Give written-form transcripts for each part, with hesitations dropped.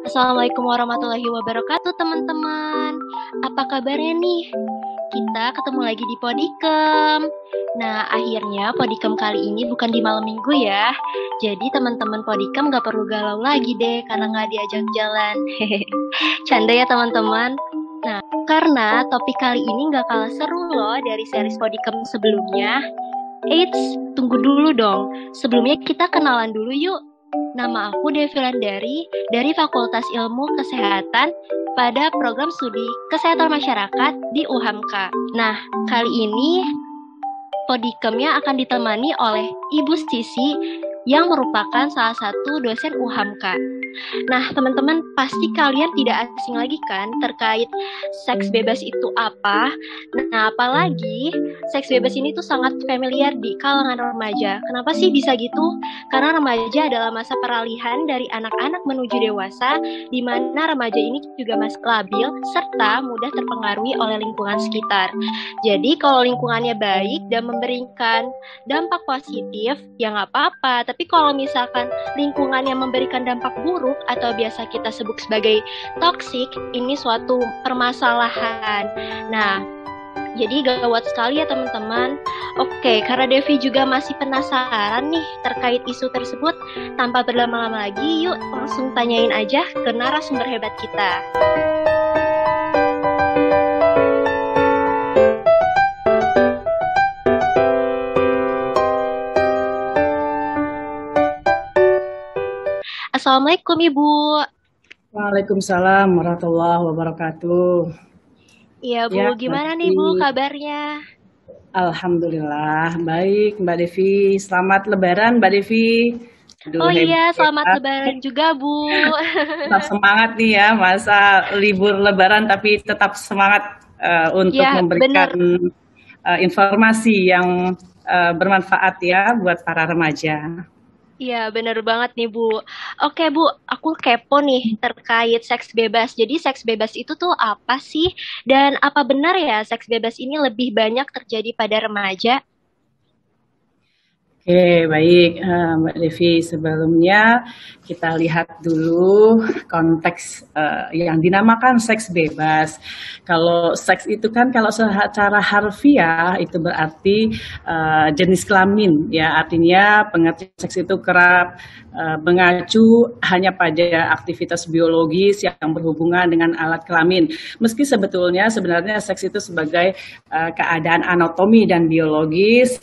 Assalamualaikum warahmatullahi wabarakatuh teman-teman. Apa kabarnya nih? Kita ketemu lagi di Podikem. Nah, akhirnya Podikem kali ini bukan di malam minggu ya. Jadi teman-teman Podikem gak perlu galau lagi deh karena gak diajak jalan. Hehehe. Canda ya teman-teman. Nah, karena topik kali ini gak kalah seru loh dari series Podikem sebelumnya. Eits, tunggu dulu dong. Sebelumnya kita kenalan dulu yuk. Nama aku Devi Landari dari Fakultas Ilmu Kesehatan pada program studi Kesehatan Masyarakat di UHAMKA. Nah, kali ini Podikemnya akan ditemani oleh Ibu Sisi yang merupakan salah satu dosen UHAMKA. Nah, teman-teman, pasti kalian tidak asing lagi kan terkait seks bebas itu apa? Nah, apalagi seks bebas ini tuh sangat familiar di kalangan remaja. Kenapa sih bisa gitu? Karena remaja adalah masa peralihan dari anak-anak menuju dewasa, di mana remaja ini juga masih labil serta mudah terpengaruhi oleh lingkungan sekitar. Jadi, kalau lingkungannya baik dan memberikan dampak positif, ya nggak apa-apa. Tapi kalau misalkan lingkungan yang memberikan dampak buruk atau biasa kita sebut sebagai toksik, ini suatu permasalahan. Nah, jadi gawat sekali ya teman-teman. Oke, karena Devi juga masih penasaran nih terkait isu tersebut, tanpa berlama-lama lagi, yuk langsung tanyain aja ke narasumber hebat kita. Assalamualaikum Ibu. Waalaikumsalam warahmatullahi wabarakatuh. Iya Bu, Ya, Mbak gimana nih Devi. Bu kabarnya? Alhamdulillah baik Mbak Devi. Selamat Lebaran Mbak Devi. Aduh Oh iya, selamat hebat. Lebaran juga Bu. Tetap semangat nih ya masa libur Lebaran tapi tetap semangat untuk Ya, memberikan bener. informasi yang bermanfaat ya buat para remaja. Iya, bener banget nih, Bu. Oke, Bu, aku kepo nih terkait seks bebas. Jadi, seks bebas itu tuh apa sih? Dan apa benar ya seks bebas ini lebih banyak terjadi pada remaja? Oke, baik Mbak Devi. Sebelumnya kita lihat dulu konteks yang dinamakan seks bebas. Kalau seks itu kan kalau secara harfiah itu berarti jenis kelamin, ya artinya pengertian seks itu kerap mengacu hanya pada aktivitas biologis yang berhubungan dengan alat kelamin. Meski sebenarnya seks itu sebagai keadaan anatomi dan biologis,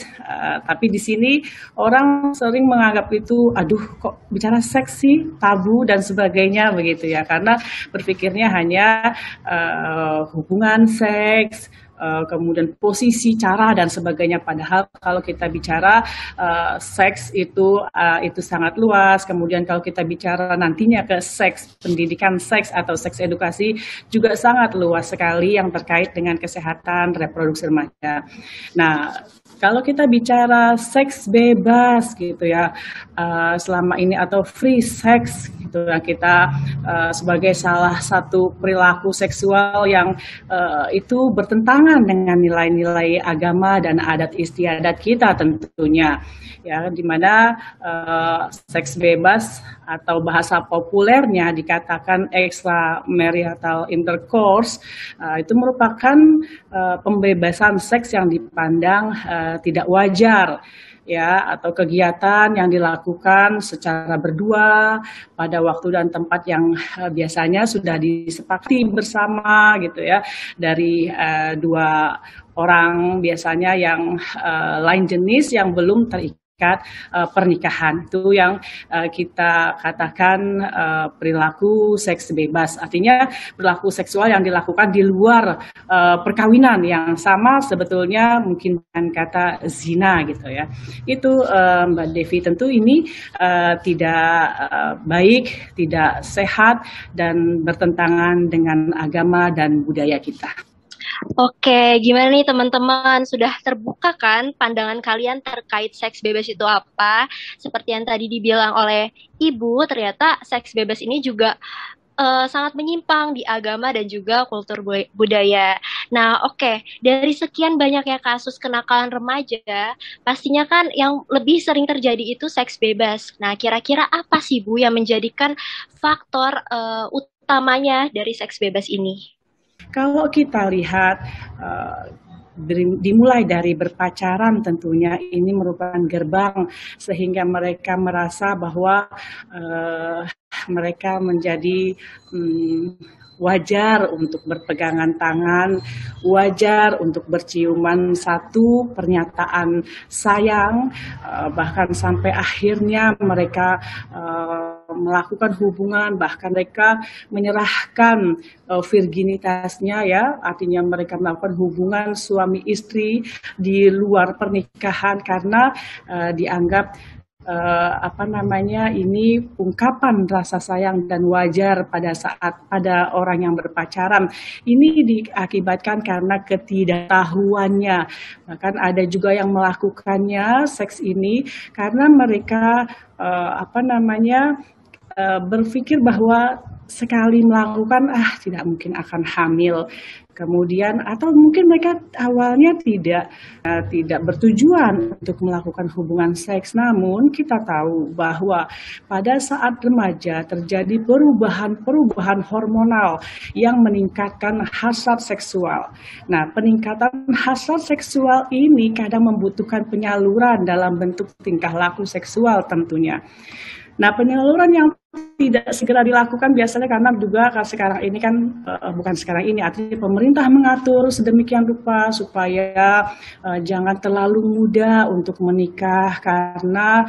tapi di sini orang sering menganggap itu, aduh kok bicara seks sih, tabu dan sebagainya begitu ya, karena berpikirnya hanya hubungan seks, kemudian posisi, cara dan sebagainya. Padahal kalau kita bicara seks itu sangat luas. Kemudian kalau kita bicara nantinya ke seks, pendidikan seks atau seks edukasi juga sangat luas sekali yang terkait dengan kesehatan reproduksi remaja. Nah, kalau kita bicara seks bebas gitu ya, selama ini atau free sex gitu ya, kita sebagai salah satu perilaku seksual yang itu bertentangan dengan nilai-nilai agama dan adat istiadat kita tentunya, ya, di mana seks bebas atau bahasa populernya dikatakan extramarital intercourse, itu merupakan pembebasan seks yang dipandang tidak wajar, ya, atau kegiatan yang dilakukan secara berdua pada waktu dan tempat yang biasanya sudah disepakati bersama gitu ya, dari dua orang biasanya yang lain jenis yang belum terikat pernikahan. Itu yang kita katakan perilaku seks bebas. Artinya perilaku seksual yang dilakukan di luar perkawinan, yang sama sebetulnya mungkin dengan kata zina gitu ya. Itu Mbak Devi, tentu ini tidak baik, tidak sehat dan bertentangan dengan agama dan budaya kita. Oke, gimana nih teman-teman? Sudah terbuka kan pandangan kalian terkait seks bebas itu apa? Seperti yang tadi dibilang oleh Ibu, ternyata seks bebas ini juga sangat menyimpang di agama dan juga kultur budaya. Nah, oke, dari sekian banyaknya kasus kenakalan remaja, pastinya kan yang lebih sering terjadi itu seks bebas. Nah, kira-kira apa sih Bu yang menjadikan faktor utamanya dari seks bebas ini? Kalau kita lihat dimulai dari berpacaran, tentunya ini merupakan gerbang sehingga mereka merasa bahwa mereka menjadi wajar untuk berpegangan tangan, wajar untuk berciuman, satu pernyataan sayang, bahkan sampai akhirnya mereka melakukan hubungan, bahkan mereka menyerahkan virginitasnya, ya, artinya mereka melakukan hubungan suami istri di luar pernikahan karena dianggap ini ungkapan rasa sayang dan wajar pada orang yang berpacaran. Ini diakibatkan karena ketidaktahuannya. Bahkan ada juga yang melakukannya seks ini karena mereka berpikir bahwa sekali melakukan tidak mungkin akan hamil. Kemudian atau mungkin mereka awalnya tidak bertujuan untuk melakukan hubungan seks, namun kita tahu bahwa pada saat remaja terjadi perubahan hormonal yang meningkatkan hasrat seksual. Nah, peningkatan hasrat seksual ini kadang membutuhkan penyaluran dalam bentuk tingkah laku seksual tentunya. Nah, penyaluran yang tidak segera dilakukan biasanya karena juga sekarang ini kan bukan sekarang ini, artinya pemerintah mengatur sedemikian rupa supaya jangan terlalu muda untuk menikah karena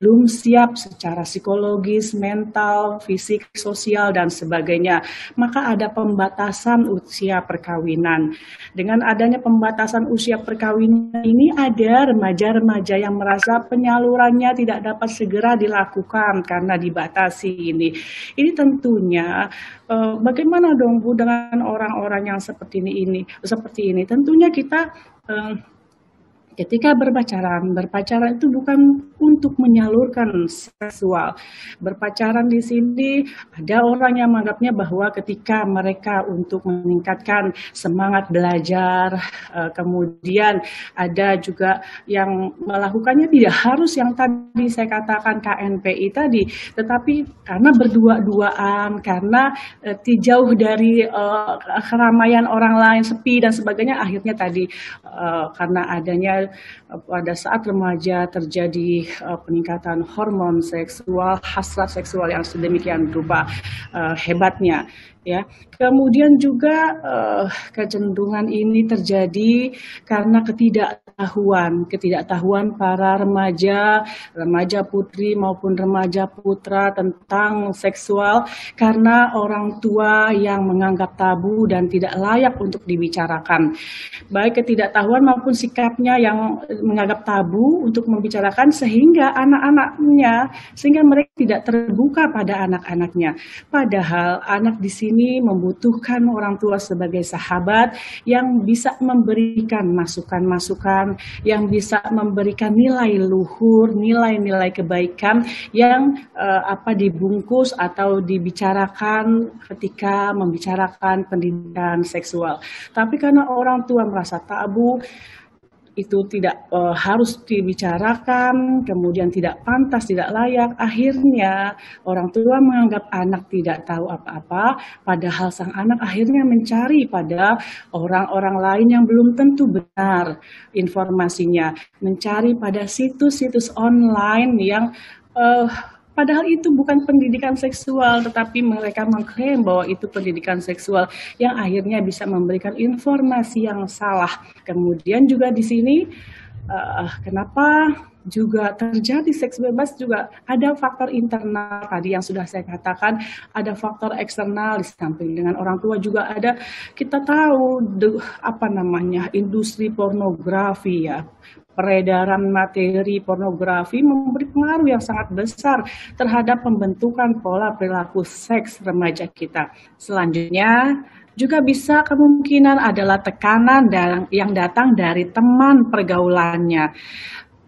belum siap secara psikologis, mental, fisik, sosial, dan sebagainya. Maka ada pembatasan usia perkawinan. Dengan adanya pembatasan usia perkawinan ini, ada remaja-remaja yang merasa penyalurannya tidak dapat segera dilakukan karena dibatasi ini. Ini tentunya bagaimana dong Bu dengan orang-orang yang seperti ini? Tentunya kita ketika berpacaran itu bukan untuk menyalurkan seksual. Berpacaran di sini ada orang yang menganggapnya bahwa ketika mereka untuk meningkatkan semangat belajar, kemudian ada juga yang melakukannya tidak harus yang tadi saya katakan KNPI tadi, tetapi karena berdua-duaan, karena jauh dari keramaian orang lain, sepi dan sebagainya, akhirnya tadi karena adanya pada saat remaja terjadi peningkatan hormon seksual, hasrat seksual yang sedemikian rupa hebatnya, ya. Kemudian juga kecenderungan ini terjadi karena ketidaktahuan para remaja putri maupun remaja putra tentang seksual karena orang tua yang menganggap tabu dan tidak layak untuk dibicarakan. Baik ketidaktahuan maupun sikapnya yang menganggap tabu untuk membicarakan sehingga mereka tidak terbuka pada anak-anaknya. Padahal anak di sini membutuhkan orang tua sebagai sahabat yang bisa memberikan masukan-masukan, yang bisa memberikan nilai luhur, nilai-nilai kebaikan yang dibungkus atau dibicarakan ketika membicarakan pendidikan seksual. Tapi karena orang tua merasa tabu, itu tidak harus dibicarakan, kemudian tidak pantas, tidak layak, akhirnya orang tua menganggap anak tidak tahu apa-apa, padahal sang anak akhirnya mencari pada orang-orang lain yang belum tentu benar informasinya, mencari pada situs-situs online yang padahal itu bukan pendidikan seksual, tetapi mereka mengklaim bahwa itu pendidikan seksual yang akhirnya bisa memberikan informasi yang salah. Kemudian juga di sini, kenapa juga terjadi seks bebas juga ada faktor internal tadi yang sudah saya katakan, ada faktor eksternal di samping dengan orang tua juga ada. Kita tahu industri pornografi, ya. Peredaran materi pornografi memberi pengaruh yang sangat besar terhadap pembentukan pola perilaku seks remaja kita. Selanjutnya, juga bisa kemungkinan adalah tekanan yang datang dari teman pergaulannya.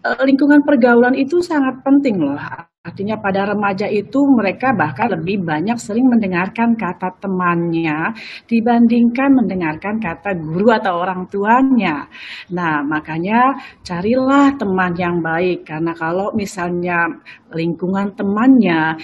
Lingkungan pergaulan itu sangat penting loh. Artinya pada remaja itu mereka bahkan lebih banyak sering mendengarkan kata temannya dibandingkan mendengarkan kata guru atau orang tuanya. Nah, makanya carilah teman yang baik, karena kalau misalnya lingkungan temannya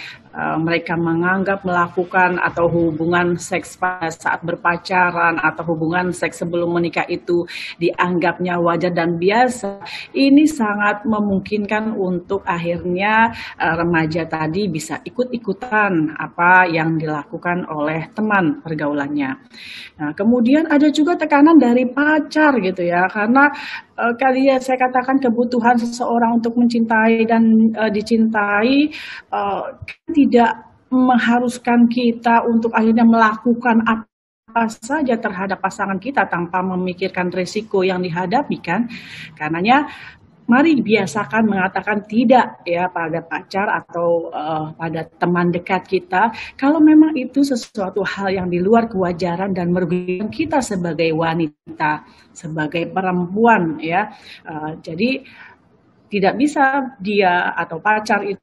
mereka menganggap melakukan atau hubungan seks pada saat berpacaran atau hubungan seks sebelum menikah itu dianggapnya wajar dan biasa, ini sangat memungkinkan untuk akhirnya remaja tadi bisa ikut-ikutan apa yang dilakukan oleh teman pergaulannya. Nah, kemudian ada juga tekanan dari pacar gitu ya, karena kali ya saya katakan kebutuhan seseorang untuk mencintai dan dicintai tidak mengharuskan kita untuk akhirnya melakukan apa saja terhadap pasangan kita tanpa memikirkan risiko yang dihadapi kan. Karenanya mari biasakan mengatakan tidak ya pada pacar atau pada teman dekat kita kalau memang itu sesuatu hal yang di luar kewajaran dan merugikan kita sebagai wanita, sebagai perempuan ya. Jadi tidak bisa dia atau pacar itu,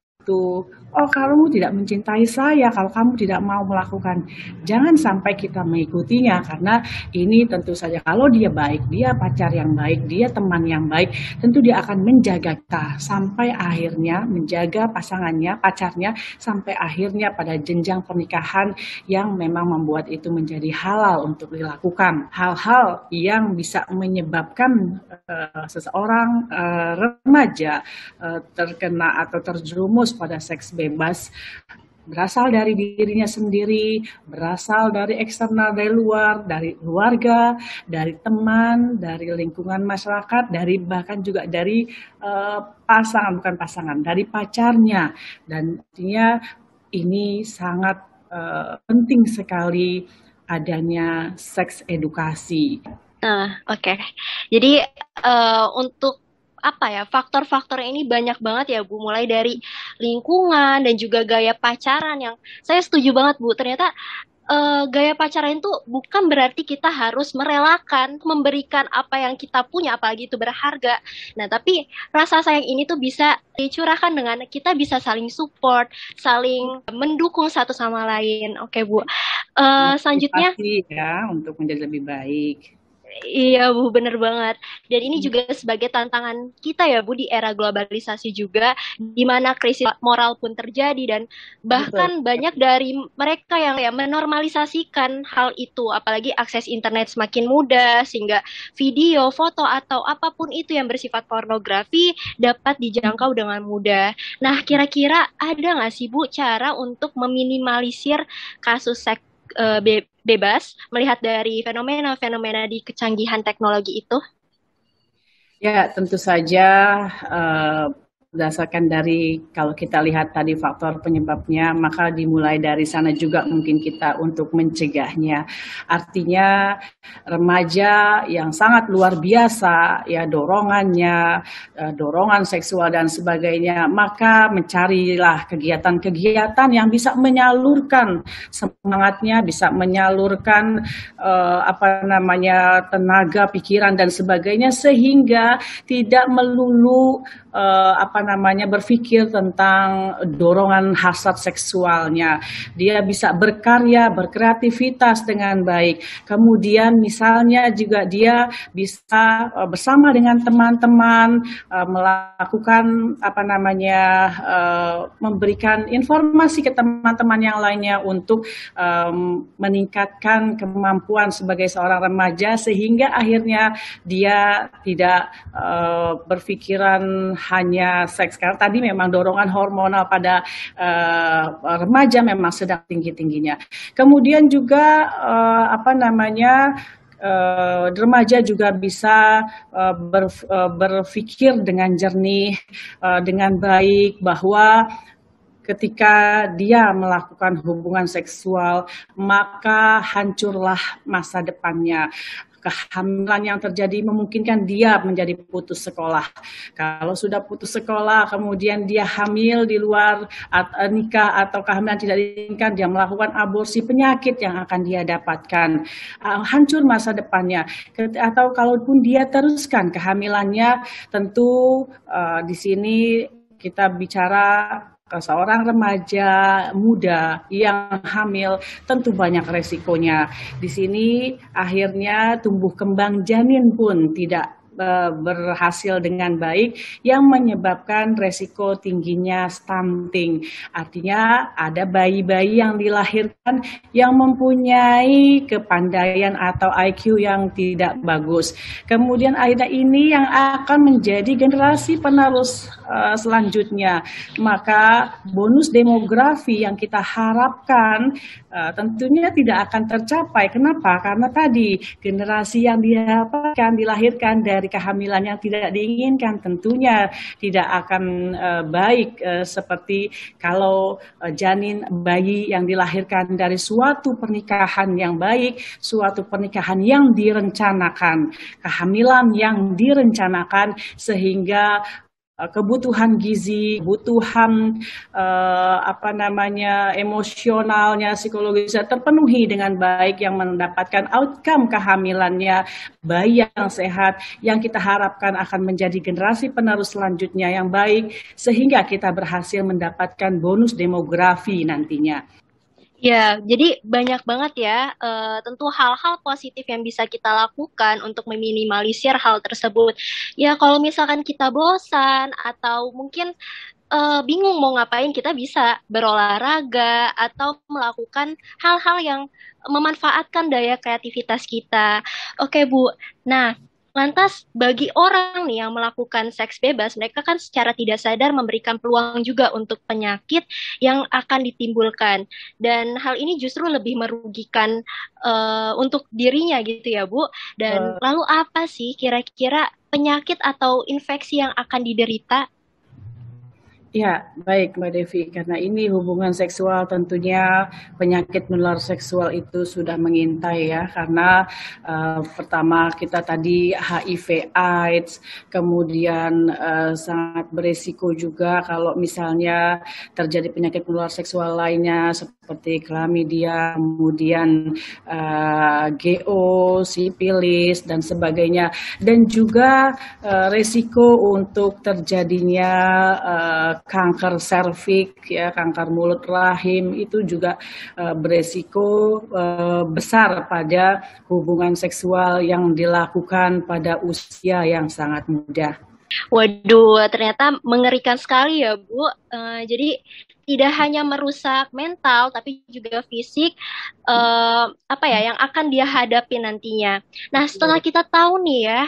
oh kamu tidak mencintai saya kalau kamu tidak mau melakukan. Jangan sampai kita mengikutinya, karena ini tentu saja kalau dia baik, dia pacar yang baik, dia teman yang baik, tentu dia akan menjaga kita sampai akhirnya, menjaga pasangannya, pacarnya, sampai akhirnya pada jenjang pernikahan yang memang membuat itu menjadi halal untuk dilakukan. Hal-hal yang bisa menyebabkan seseorang remaja terkena atau terjerumus pada seks bebas berasal dari dirinya sendiri, berasal dari eksternal, dari luar, dari keluarga, dari teman, dari lingkungan masyarakat, dari bahkan juga dari pasangan, bukan pasangan, dari pacarnya. Dan artinya ini sangat penting sekali adanya seks edukasi. Oke. Jadi untuk apa ya, faktor-faktor ini banyak banget ya Bu, mulai dari lingkungan dan juga gaya pacaran yang saya setuju banget Bu. Ternyata gaya pacaran itu bukan berarti kita harus merelakan memberikan apa yang kita punya, apalagi itu berharga. Nah, tapi rasa sayang ini tuh bisa dicurahkan dengan kita bisa saling support, saling mendukung satu sama lain. Oke Bu. Selanjutnya ya untuk menjadi lebih baik. iya Bu, bener banget. Dan ini juga sebagai tantangan kita ya Bu di era globalisasi juga, di mana krisis moral pun terjadi dan bahkan banyak dari mereka yang ya menormalisasikan hal itu, apalagi akses internet semakin mudah sehingga video, foto atau apapun itu yang bersifat pornografi dapat dijangkau dengan mudah. Nah, kira-kira ada nggak sih Bu cara untuk meminimalisir kasus seks bebas melihat dari fenomena-fenomena di kecanggihan teknologi itu? Ya, tentu saja berdasarkan dari kalau kita lihat tadi faktor penyebabnya, maka dimulai dari sana juga mungkin kita untuk mencegahnya. Artinya remaja yang sangat luar biasa ya dorongannya, dorongan seksual dan sebagainya, maka mencarilah kegiatan-kegiatan yang bisa menyalurkan semangatnya, bisa menyalurkan tenaga, pikiran dan sebagainya, sehingga tidak melulu berpikir tentang dorongan hasrat seksualnya. Dia bisa berkarya, berkreativitas dengan baik. Kemudian misalnya juga dia bisa bersama dengan teman-teman melakukan memberikan informasi ke teman-teman yang lainnya untuk meningkatkan kemampuan sebagai seorang remaja, sehingga akhirnya dia tidak berpikiran hanya seks. Karena tadi memang dorongan hormonal pada remaja memang sedang tinggi-tingginya. Kemudian juga remaja juga bisa berpikir dengan jernih, dengan baik, bahwa ketika dia melakukan hubungan seksual, maka hancurlah masa depannya. Kehamilan yang terjadi memungkinkan dia menjadi putus sekolah. Kalau sudah putus sekolah, kemudian dia hamil di luar nikah atau kehamilan tidak diinginkan, dia melakukan aborsi, penyakit yang akan dia dapatkan. Hancur masa depannya. Atau kalaupun dia teruskan kehamilannya, tentu di sini kita bicara seorang remaja muda yang hamil tentu banyak resikonya. Di sini akhirnya tumbuh kembang janin pun tidak berhasil dengan baik yang menyebabkan resiko tingginya stunting. Artinya ada bayi-bayi yang dilahirkan yang mempunyai kepandaian atau IQ yang tidak bagus. Kemudian akhirnya ini yang akan menjadi generasi penerus selanjutnya. Maka bonus demografi yang kita harapkan tentunya tidak akan tercapai. Kenapa? Karena tadi generasi yang didapatkan dilahirkan dari kehamilan yang tidak diinginkan tentunya tidak akan baik seperti kalau janin bayi yang dilahirkan dari suatu pernikahan yang baik, suatu pernikahan yang direncanakan, kehamilan yang direncanakan sehingga kebutuhan gizi, kebutuhan emosionalnya, psikologisnya terpenuhi dengan baik yang mendapatkan outcome kehamilannya bayi yang sehat yang kita harapkan akan menjadi generasi penerus selanjutnya yang baik sehingga kita berhasil mendapatkan bonus demografi nantinya. Ya, jadi banyak banget ya, tentu hal-hal positif yang bisa kita lakukan untuk meminimalisir hal tersebut. Ya, kalau misalkan kita bosan atau mungkin bingung mau ngapain, kita bisa berolahraga atau melakukan hal-hal yang memanfaatkan daya kreativitas kita. Oke, Bu. Nah, lantas bagi orang nih yang melakukan seks bebas, mereka kan secara tidak sadar memberikan peluang juga untuk penyakit yang akan ditimbulkan. Dan hal ini justru lebih merugikan untuk dirinya gitu ya, Bu. Dan lalu apa sih kira-kira penyakit atau infeksi yang akan diderita? Ya, baik Mbak Devi, karena ini hubungan seksual tentunya penyakit menular seksual itu sudah mengintai ya, karena pertama kita tadi HIV AIDS, kemudian sangat beresiko juga kalau misalnya terjadi penyakit menular seksual lainnya seperti chlamydia, kemudian GO, sipilis dan sebagainya, dan juga resiko untuk terjadinya kanker serviks, ya, kanker mulut rahim itu juga beresiko besar pada hubungan seksual yang dilakukan pada usia yang sangat muda. Waduh, ternyata mengerikan sekali ya, Bu. Jadi tidak hanya merusak mental, tapi juga fisik, yang akan dia hadapi nantinya. Nah, setelah kita tahu nih ya,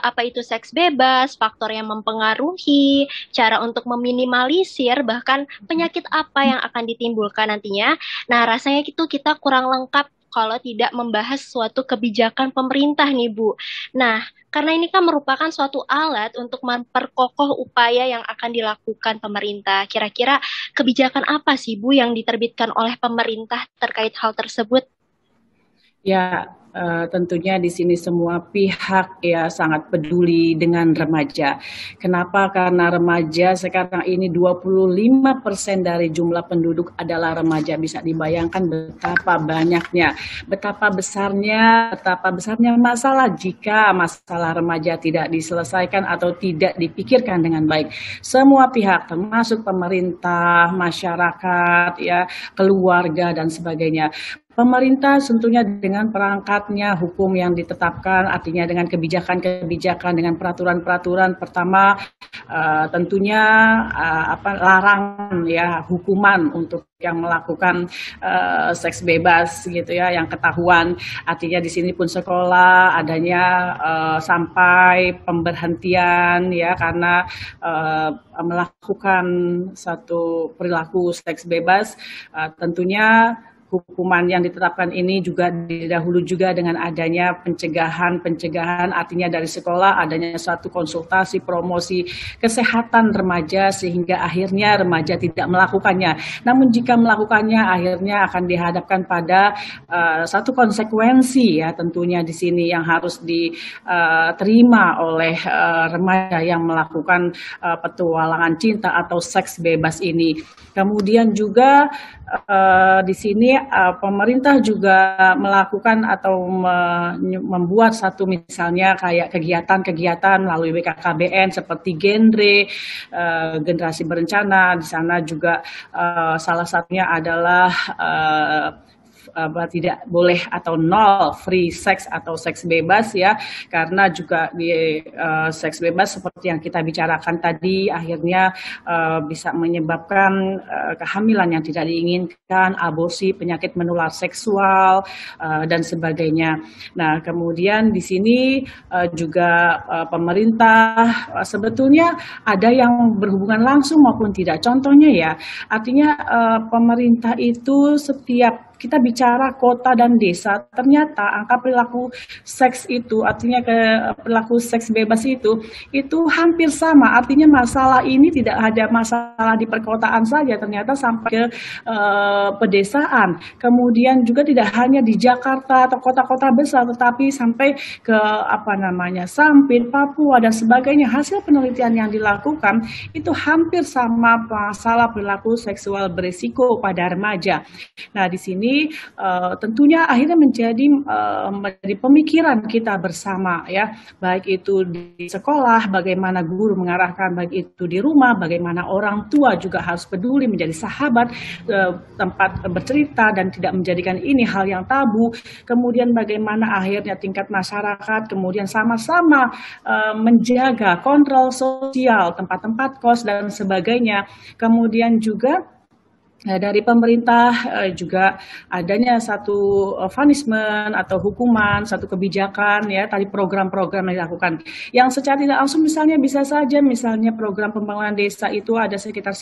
apa itu seks bebas, faktor yang mempengaruhi, cara untuk meminimalisir, bahkan penyakit apa yang akan ditimbulkan nantinya. Nah, rasanya itu kita kurang lengkap kalau tidak membahas suatu kebijakan pemerintah nih, Bu. Nah, karena ini kan merupakan suatu alat untuk memperkokoh upaya yang akan dilakukan pemerintah. Kira-kira kebijakan apa sih, Bu, yang diterbitkan oleh pemerintah terkait hal tersebut? Ya, tentunya di sini semua pihak ya sangat peduli dengan remaja. Kenapa? Karena remaja sekarang ini 25% dari jumlah penduduk adalah remaja. Bisa dibayangkan betapa banyaknya, betapa besarnya masalah jika masalah remaja tidak diselesaikan atau tidak dipikirkan dengan baik. Semua pihak termasuk pemerintah, masyarakat, ya, keluarga dan sebagainya. Pemerintah tentunya dengan perangkatnya hukum yang ditetapkan, artinya dengan kebijakan-kebijakan, dengan peraturan-peraturan. Pertama tentunya larangan ya, hukuman untuk yang melakukan seks bebas gitu ya, yang ketahuan. Artinya di sini pun sekolah adanya sampai pemberhentian ya karena melakukan satu perilaku seks bebas. Tentunya hukuman yang ditetapkan ini juga didahului juga dengan adanya pencegahan, artinya dari sekolah adanya satu konsultasi promosi kesehatan remaja sehingga akhirnya remaja tidak melakukannya. Namun jika melakukannya akhirnya akan dihadapkan pada satu konsekuensi ya tentunya di sini yang harus diterima oleh remaja yang melakukan petualangan cinta atau seks bebas ini. Kemudian juga di sini pemerintah juga melakukan atau membuat satu misalnya kayak kegiatan-kegiatan melalui BKKBN seperti generasi berencana. Di sana juga salah satunya adalah tidak boleh atau nol free sex atau seks bebas ya, karena juga di seks bebas seperti yang kita bicarakan tadi akhirnya bisa menyebabkan kehamilan yang tidak diinginkan, aborsi, penyakit menular seksual dan sebagainya. Nah, kemudian di sini juga pemerintah sebetulnya ada yang berhubungan langsung maupun tidak. Contohnya ya, artinya pemerintah itu setiap kita bicara kota dan desa, ternyata angka perilaku seks itu, artinya perilaku seks bebas itu hampir sama. Artinya masalah ini tidak ada masalah di perkotaan saja, ternyata sampai ke pedesaan. Kemudian juga tidak hanya di Jakarta atau kota-kota besar, tetapi sampai ke Sampit, Papua dan sebagainya. Hasil penelitian yang dilakukan itu hampir sama masalah perilaku seksual berisiko pada remaja. Nah, di sini tentunya akhirnya menjadi pemikiran kita bersama ya, baik itu di sekolah, bagaimana guru mengarahkan, baik itu di rumah, bagaimana orang tua juga harus peduli menjadi sahabat tempat bercerita dan tidak menjadikan ini hal yang tabu. Kemudian bagaimana akhirnya tingkat masyarakat kemudian sama-sama menjaga kontrol sosial, tempat-tempat kos dan sebagainya. Kemudian juga dari pemerintah juga adanya satu punishment atau hukuman, satu kebijakan ya, tadi program-program yang dilakukan. Yang secara tidak langsung misalnya bisa saja misalnya program pembangunan desa itu ada sekitar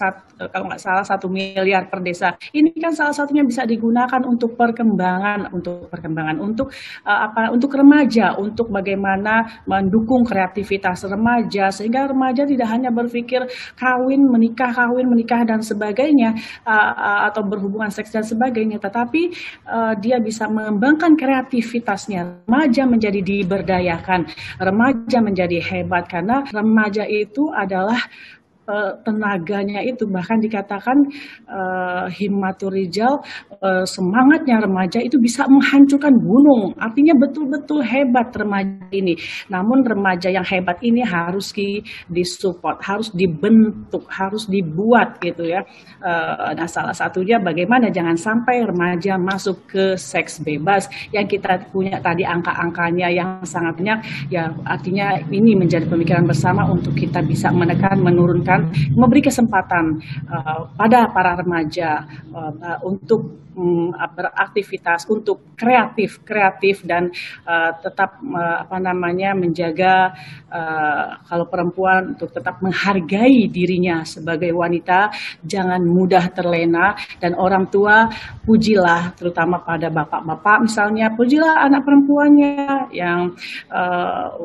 kalau nggak salah 1 miliar per desa. Ini kan salah satunya bisa digunakan untuk perkembangan, untuk remaja, untuk bagaimana mendukung kreativitas remaja sehingga remaja tidak hanya berpikir kawin menikah dan sebagainya, atau berhubungan seks dan sebagainya, tetapi dia bisa mengembangkan kreativitasnya. Remaja menjadi diberdayakan, remaja menjadi hebat karena remaja itu adalah tenaganya itu bahkan dikatakan himmatur rijal, semangatnya remaja itu bisa menghancurkan gunung. Artinya betul-betul hebat remaja ini. Namun remaja yang hebat ini harus disupport, harus dibentuk, harus dibuat gitu ya. Nah, salah satunya bagaimana jangan sampai remaja masuk ke seks bebas yang kita punya tadi angka-angkanya yang sangat banyak ya. Artinya ini menjadi pemikiran bersama untuk kita bisa menekan, menurunkan, memberi kesempatan pada para remaja untuk beraktivitas, untuk kreatif dan tetap menjaga kalau perempuan untuk tetap menghargai dirinya sebagai wanita, jangan mudah terlena. Dan orang tua pujilah, terutama pada bapak-bapak misalnya, pujilah anak perempuannya yang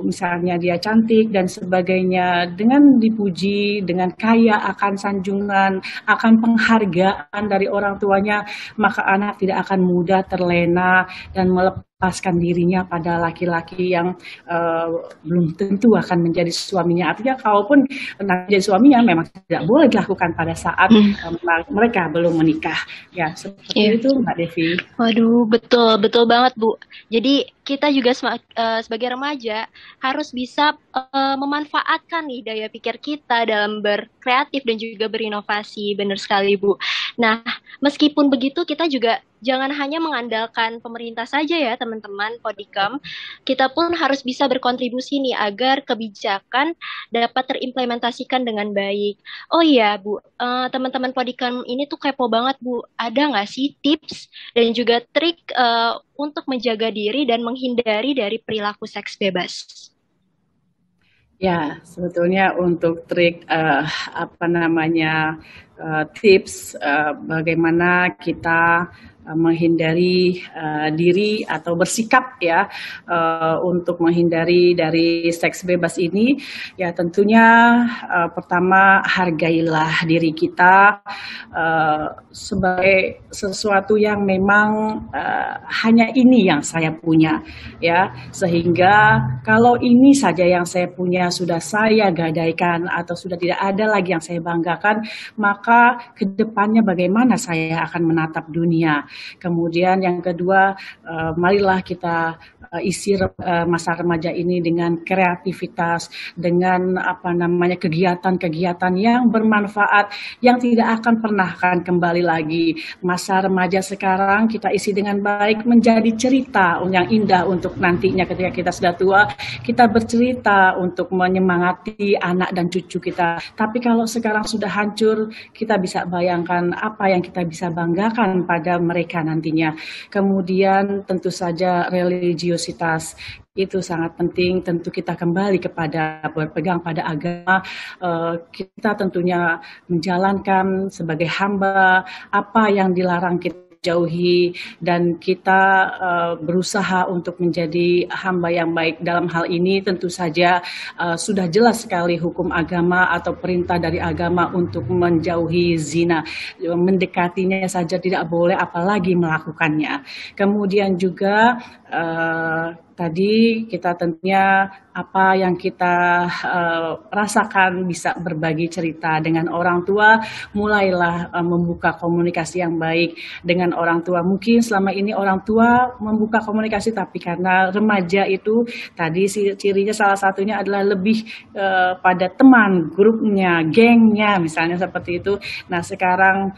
misalnya dia cantik dan sebagainya. Dengan dipuji, dengan kaya akan sanjungan, akan penghargaan dari orang tuanya, maka anak tidak akan mudah terlena dan melepaskan dirinya pada laki-laki yang belum tentu akan menjadi suaminya. Artinya kalaupun menjadi suaminya memang tidak boleh dilakukan pada saat mereka belum menikah. Ya, seperti itu Mbak Devi. Waduh, betul banget Bu. Jadi kita juga sebagai remaja harus bisa memanfaatkan nih daya pikir kita dalam berkreatif dan juga berinovasi. Benar sekali Bu. Nah, meskipun begitu kita juga jangan hanya mengandalkan pemerintah saja ya teman-teman Podikem. Kita pun harus bisa berkontribusi nih agar kebijakan dapat terimplementasikan dengan baik. Oh iya Bu, teman-teman Podikem ini tuh kepo banget Bu. Ada nggak sih tips dan juga trik untuk menjaga diri dan menghindari dari perilaku seks bebas? Ya, sebetulnya untuk trik tips bagaimana kita menghindari diri atau bersikap ya untuk menghindari dari seks bebas ini, ya tentunya pertama hargailah diri kita sebagai sesuatu yang memang hanya ini yang saya punya ya, sehingga kalau ini saja yang saya punya sudah saya gadaikan atau sudah tidak ada lagi yang saya banggakan, maka kedepannya bagaimana saya akan menatap dunia. Kemudian yang kedua, marilah kita isi masa remaja ini dengan kreativitas, dengan kegiatan-kegiatan yang bermanfaat, yang tidak akan pernah kembali lagi. Masa remaja sekarang kita isi dengan baik menjadi cerita yang indah untuk nantinya ketika kita sudah tua, kita bercerita untuk menyemangati anak dan cucu kita. Tapi kalau sekarang sudah hancur, kita bisa bayangkan apa yang kita bisa banggakan pada mereka nantinya. Kemudian tentu saja religiositas itu sangat penting. Tentu kita kembali kepada berpegang pada agama. Kita tentunya menjalankan sebagai hamba apa yang dilarang kita jauhi, dan kita berusaha untuk menjadi hamba yang baik. Dalam hal ini tentu saja sudah jelas sekali hukum agama atau perintah dari agama untuk menjauhi zina. Mendekatinya saja tidak boleh, apalagi melakukannya. Kemudian juga tadi kita tentunya apa yang kita rasakan bisa berbagi cerita dengan orang tua, mulailah membuka komunikasi yang baik dengan orang tua. Mungkin selama ini orang tua membuka komunikasi, tapi karena remaja itu tadi cirinya salah satunya adalah lebih pada teman, grupnya, gengnya misalnya seperti itu. Nah sekarang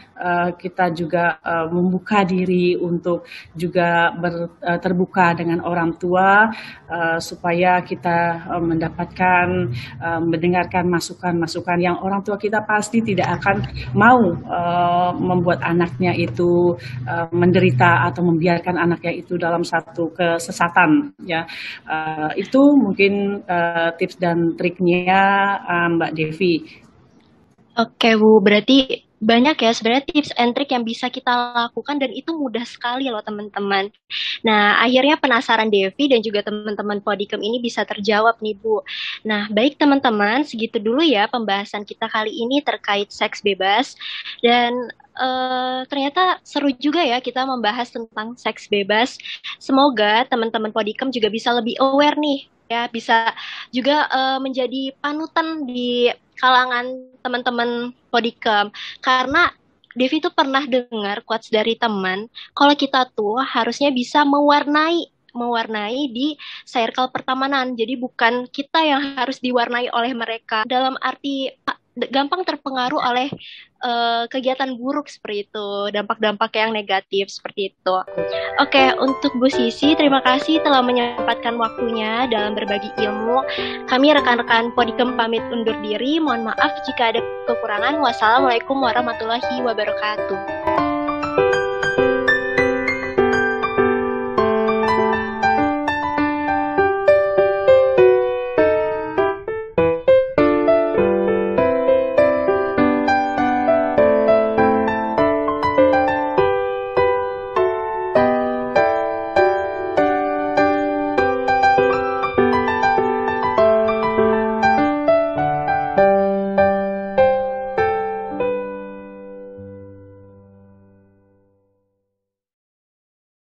kita juga membuka diri untuk juga terbuka dengan orang tua, supaya kita mendapatkan mendengarkan masukan-masukan yang orang tua kita pasti tidak akan mau membuat anaknya itu menderita atau membiarkan anaknya itu dalam satu kesesatan, ya. Itu mungkin tips dan triknya Mbak Devi. Oke Bu, berarti banyak ya sebenarnya tips and trick yang bisa kita lakukan dan itu mudah sekali loh teman-teman. Nah, akhirnya penasaran Devi dan juga teman-teman Podikem ini bisa terjawab nih Bu. Nah, baik teman-teman, segitu dulu ya pembahasan kita kali ini terkait seks bebas. Dan ternyata seru juga ya kita membahas tentang seks bebas. Semoga teman-teman Podikem juga bisa lebih aware nih, ya bisa juga menjadi panutan di kalangan teman-teman Podikem, karena Devi tuh pernah dengar quotes dari teman kalau kita tuh harusnya bisa mewarnai di circle pertemanan. Jadi bukan kita yang harus diwarnai oleh mereka dalam arti gampang terpengaruh oleh kegiatan buruk seperti itu, dampak-dampak yang negatif seperti itu. Oke, untuk Bu Sisi, terima kasih telah menyempatkan waktunya dalam berbagi ilmu. Kami rekan-rekan Podikem pamit undur diri. Mohon maaf jika ada kekurangan. Wassalamualaikum warahmatullahi wabarakatuh.